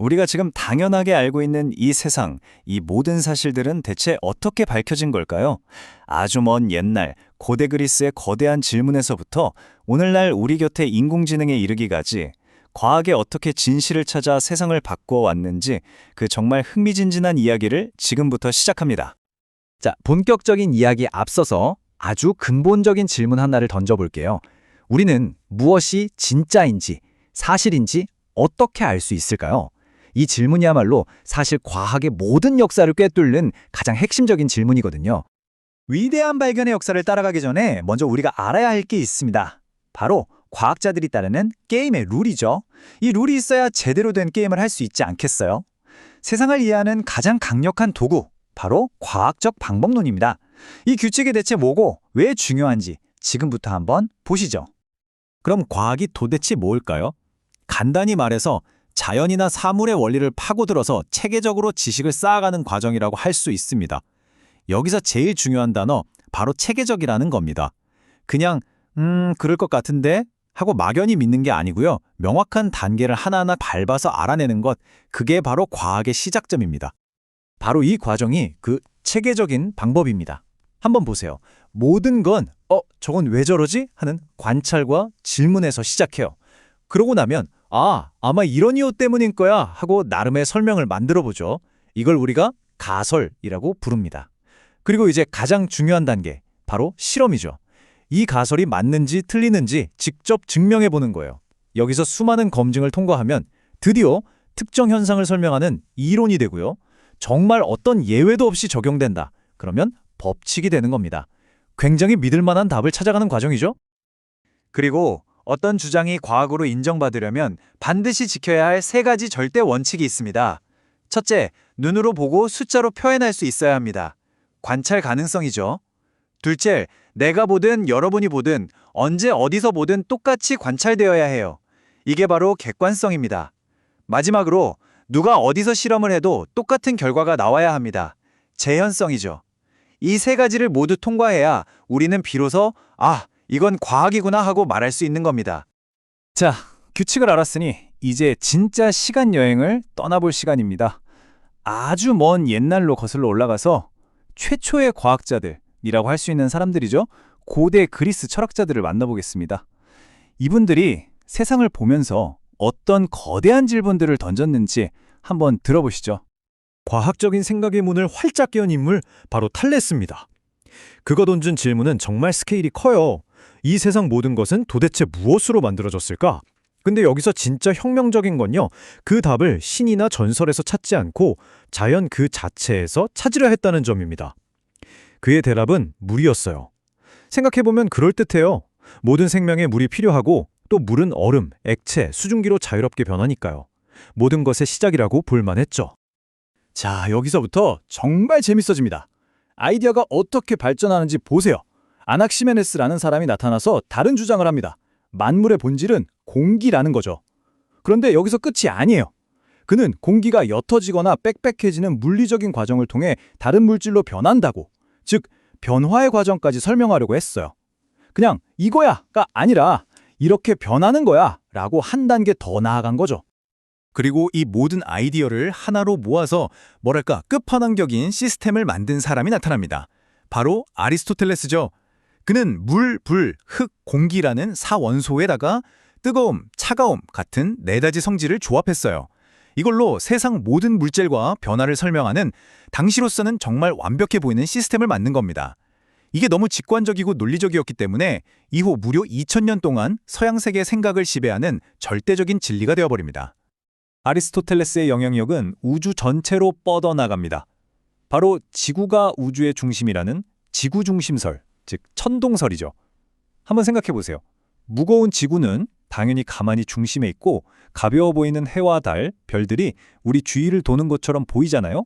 우리가 지금 당연하게 알고 있는 이 세상, 이 모든 사실들은 대체 어떻게 밝혀진 걸까요? 아주 먼 옛날 고대 그리스의 거대한 질문에서부터 오늘날 우리 곁에 인공지능에 이르기까지 과학이 어떻게 진실을 찾아 세상을 바꾸어 왔는지 그 정말 흥미진진한 이야기를 지금부터 시작합니다. 자, 본격적인 이야기에 앞서서 아주 근본적인 질문 하나를 던져볼게요. 우리는 무엇이 진짜인지, 사실인지 어떻게 알 수 있을까요? 이 질문이야말로 사실 과학의 모든 역사를 꿰뚫는 가장 핵심적인 질문이거든요. 위대한 발견의 역사를 따라가기 전에 먼저 우리가 알아야 할 게 있습니다. 바로 과학자들이 따르는 게임의 룰이죠. 이 룰이 있어야 제대로 된 게임을 할 수 있지 않겠어요? 세상을 이해하는 가장 강력한 도구, 바로 과학적 방법론입니다. 이 규칙이 대체 뭐고 왜 중요한지 지금부터 한번 보시죠. 그럼 과학이 도대체 뭘까요? 간단히 말해서 자연이나 사물의 원리를 파고들어서 체계적으로 지식을 쌓아가는 과정이라고 할 수 있습니다. 여기서 제일 중요한 단어, 바로 체계적이라는 겁니다. 그냥 그럴 것 같은데 하고 막연히 믿는 게 아니고요. 명확한 단계를 하나하나 밟아서 알아내는 것, 그게 바로 과학의 시작점입니다. 바로 이 과정이 그 체계적인 방법입니다. 한번 보세요. 모든 건 저건 왜 저러지? 하는 관찰과 질문에서 시작해요. 그러고 나면 아마 이런 이유 때문인 거야 하고 나름의 설명을 만들어보죠. 이걸 우리가 가설이라고 부릅니다. 그리고 이제 가장 중요한 단계, 바로 실험이죠. 이 가설이 맞는지 틀리는지 직접 증명해보는 거예요. 여기서 수많은 검증을 통과하면 드디어 특정 현상을 설명하는 이론이 되고요. 정말 어떤 예외도 없이 적용된다. 그러면 법칙이 되는 겁니다. 굉장히 믿을 만한 답을 찾아가는 과정이죠. 그리고 어떤 주장이 과학으로 인정받으려면 반드시 지켜야 할 3가지 절대 원칙이 있습니다. 첫째, 눈으로 보고 숫자로 표현할 수 있어야 합니다. 관찰 가능성이죠. 둘째, 내가 보든 여러분이 보든 언제 어디서 보든 똑같이 관찰되어야 해요. 이게 바로 객관성입니다. 마지막으로 누가 어디서 실험을 해도 똑같은 결과가 나와야 합니다. 재현성이죠. 이 3가지를 모두 통과해야 우리는 비로소 이건 과학이구나 하고 말할 수 있는 겁니다. 자, 규칙을 알았으니 이제 진짜 시간 여행을 떠나볼 시간입니다. 아주 먼 옛날로 거슬러 올라가서 최초의 과학자들이라고 할 수 있는 사람들이죠. 고대 그리스 철학자들을 만나보겠습니다. 이분들이 세상을 보면서 어떤 거대한 질문들을 던졌는지 한번 들어보시죠. 과학적인 생각의 문을 활짝 연 인물, 바로 탈레스입니다. 그가 던진 질문은 정말 스케일이 커요. 이 세상 모든 것은 도대체 무엇으로 만들어졌을까? 근데 여기서 진짜 혁명적인 건요, 그 답을 신이나 전설에서 찾지 않고 자연 그 자체에서 찾으려 했다는 점입니다. 그의 대답은 물이었어요. 생각해보면 그럴듯해요. 모든 생명에 물이 필요하고 또 물은 얼음, 액체, 수증기로 자유롭게 변하니까요. 모든 것의 시작이라고 볼만했죠. 자, 여기서부터 정말 재밌어집니다. 아이디어가 어떻게 발전하는지 보세요. 아낙시메네스라는 사람이 나타나서 다른 주장을 합니다. 만물의 본질은 공기라는 거죠. 그런데 여기서 끝이 아니에요. 그는 공기가 옅어지거나 빽빽해지는 물리적인 과정을 통해 다른 물질로 변한다고, 즉 변화의 과정까지 설명하려고 했어요. 그냥 이거야가 아니라 이렇게 변하는 거야 라고 한 단계 더 나아간 거죠. 그리고 이 모든 아이디어를 하나로 모아서 끝판왕적인 시스템을 만든 사람이 나타납니다. 바로 아리스토텔레스죠. 그는 물, 불, 흙, 공기라는 4원소에다가 뜨거움, 차가움 같은 4가지 성질을 조합했어요. 이걸로 세상 모든 물질과 변화를 설명하는 당시로서는 정말 완벽해 보이는 시스템을 만든 겁니다. 이게 너무 직관적이고 논리적이었기 때문에 이후 무려 2000년 동안 서양 세계의 생각을 지배하는 절대적인 진리가 되어버립니다. 아리스토텔레스의 영향력은 우주 전체로 뻗어나갑니다. 바로 지구가 우주의 중심이라는 지구중심설, 즉 천동설이죠. 한번 생각해 보세요. 무거운 지구는 당연히 가만히 중심에 있고 가벼워 보이는 해와 달, 별들이 우리 주위를 도는 것처럼 보이잖아요?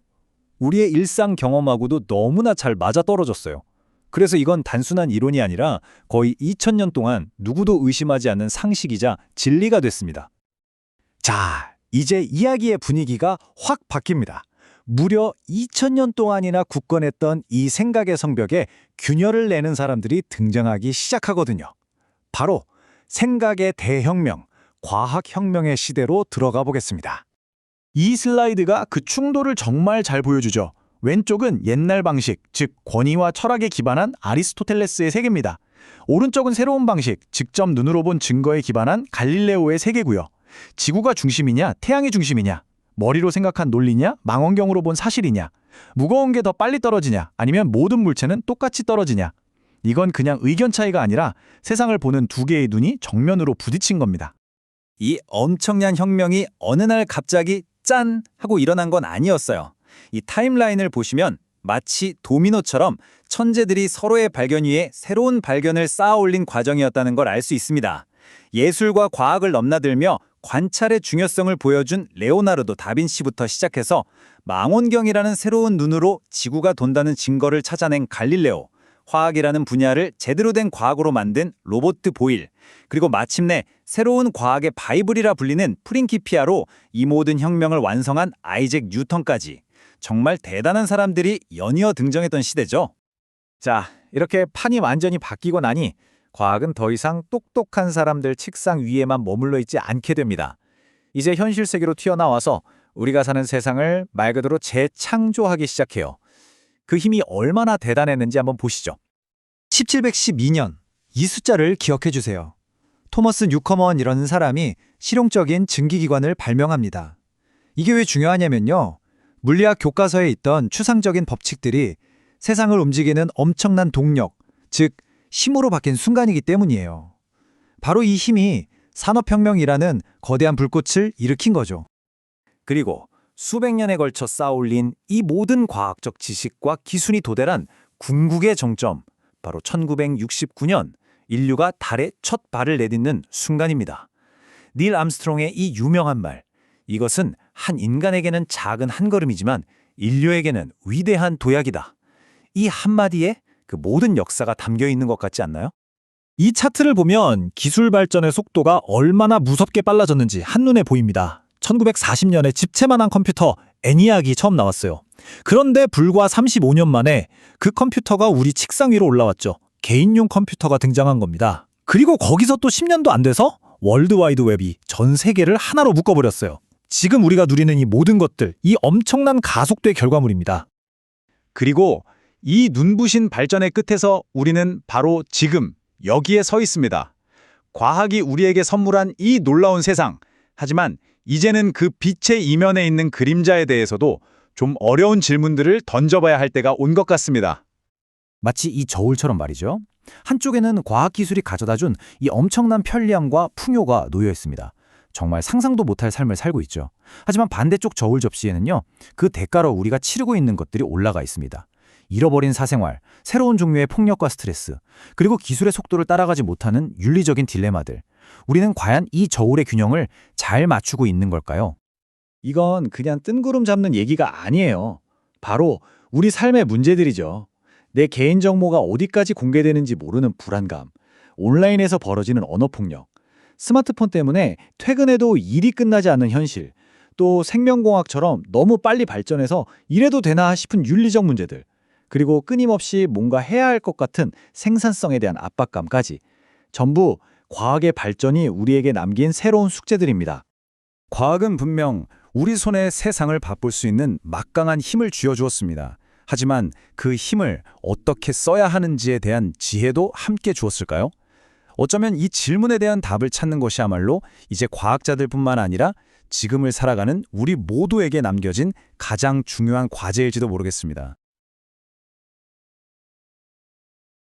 우리의 일상 경험하고도 너무나 잘 맞아떨어졌어요. 그래서 이건 단순한 이론이 아니라 거의 2000년 동안 누구도 의심하지 않는 상식이자 진리가 됐습니다. 자, 이제 이야기의 분위기가 확 바뀝니다. 무려 2000년 동안이나 굳건했던 이 생각의 성벽에 균열을 내는 사람들이 등장하기 시작하거든요. 바로 생각의 대혁명, 과학혁명의 시대로 들어가 보겠습니다. 이 슬라이드가 그 충돌을 정말 잘 보여주죠. 왼쪽은 옛날 방식, 즉 권위와 철학에 기반한 아리스토텔레스의 세계입니다. 오른쪽은 새로운 방식, 직접 눈으로 본 증거에 기반한 갈릴레오의 세계고요. 지구가 중심이냐, 태양이 중심이냐, 머리로 생각한 논리냐, 망원경으로 본 사실이냐, 무거운 게 더 빨리 떨어지냐, 아니면 모든 물체는 똑같이 떨어지냐. 이건 그냥 의견 차이가 아니라 세상을 보는 두 개의 눈이 정면으로 부딪힌 겁니다. 이 엄청난 혁명이 어느 날 갑자기 짠! 하고 일어난 건 아니었어요. 이 타임라인을 보시면 마치 도미노처럼 천재들이 서로의 발견 위에 새로운 발견을 쌓아 올린 과정이었다는 걸 알 수 있습니다. 예술과 과학을 넘나들며 관찰의 중요성을 보여준 레오나르도 다빈치부터 시작해서 망원경이라는 새로운 눈으로 지구가 돈다는 증거를 찾아낸 갈릴레오, 화학이라는 분야를 제대로 된 과학으로 만든 로버트 보일, 그리고 마침내 새로운 과학의 바이블이라 불리는 프린키피아로 이 모든 혁명을 완성한 아이잭 뉴턴까지 정말 대단한 사람들이 연이어 등장했던 시대죠. 자, 이렇게 판이 완전히 바뀌고 나니 과학은 더 이상 똑똑한 사람들 책상 위에만 머물러 있지 않게 됩니다. 이제 현실 세계로 튀어나와서 우리가 사는 세상을 말 그대로 재창조하기 시작해요. 그 힘이 얼마나 대단했는지 한번 보시죠. 1712년 이 숫자를 기억해 주세요. 토머스 뉴커먼이라는 사람이 실용적인 증기기관을 발명합니다. 이게 왜 중요하냐면요. 물리학 교과서에 있던 추상적인 법칙들이 세상을 움직이는 엄청난 동력, 즉 힘으로 바뀐 순간이기 때문이에요. 바로 이 힘이 산업혁명이라는 거대한 불꽃을 일으킨 거죠. 그리고 수백 년에 걸쳐 쌓아올린 이 모든 과학적 지식과 기술이 도달한 궁극의 정점, 바로 1969년 인류가 달에 첫 발을 내딛는 순간입니다. 닐 암스트롱의 이 유명한 말, 이것은 한 인간에게는 작은 한 걸음이지만 인류에게는 위대한 도약이다. 이 한마디에 그 모든 역사가 담겨 있는 것 같지 않나요? 이 차트를 보면 기술 발전의 속도가 얼마나 무섭게 빨라졌는지 한눈에 보입니다. 1940년에 집채만한 컴퓨터 ENIAC이 처음 나왔어요. 그런데 불과 35년 만에 그 컴퓨터가 우리 책상 위로 올라왔죠. 개인용 컴퓨터가 등장한 겁니다. 그리고 거기서 또 10년도 안 돼서 월드와이드 웹이 전 세계를 하나로 묶어버렸어요. 지금 우리가 누리는 이 모든 것들, 이 엄청난 가속도의 결과물입니다. 그리고 이 눈부신 발전의 끝에서 우리는 바로 지금 여기에 서 있습니다. 과학이 우리에게 선물한 이 놀라운 세상. 하지만 이제는 그 빛의 이면에 있는 그림자에 대해서도 좀 어려운 질문들을 던져봐야 할 때가 온 것 같습니다. 마치 이 저울처럼 말이죠. 한쪽에는 과학기술이 가져다준 이 엄청난 편리함과 풍요가 놓여 있습니다. 정말 상상도 못할 삶을 살고 있죠. 하지만 반대쪽 저울 접시에는요, 그 대가로 우리가 치르고 있는 것들이 올라가 있습니다. 잃어버린 사생활, 새로운 종류의 폭력과 스트레스, 그리고 기술의 속도를 따라가지 못하는 윤리적인 딜레마들. 우리는 과연 이 저울의 균형을 잘 맞추고 있는 걸까요? 이건 그냥 뜬구름 잡는 얘기가 아니에요. 바로 우리 삶의 문제들이죠. 내 개인정보가 어디까지 공개되는지 모르는 불안감, 온라인에서 벌어지는 언어폭력, 스마트폰 때문에 퇴근해도 일이 끝나지 않는 현실, 또 생명공학처럼 너무 빨리 발전해서 이래도 되나 싶은 윤리적 문제들, 그리고 끊임없이 뭔가 해야 할 것 같은 생산성에 대한 압박감까지 전부 과학의 발전이 우리에게 남긴 새로운 숙제들입니다. 과학은 분명 우리 손에 세상을 바꿀 수 있는 막강한 힘을 쥐어주었습니다. 하지만 그 힘을 어떻게 써야 하는지에 대한 지혜도 함께 주었을까요? 어쩌면 이 질문에 대한 답을 찾는 것이야말로 이제 과학자들뿐만 아니라 지금을 살아가는 우리 모두에게 남겨진 가장 중요한 과제일지도 모르겠습니다.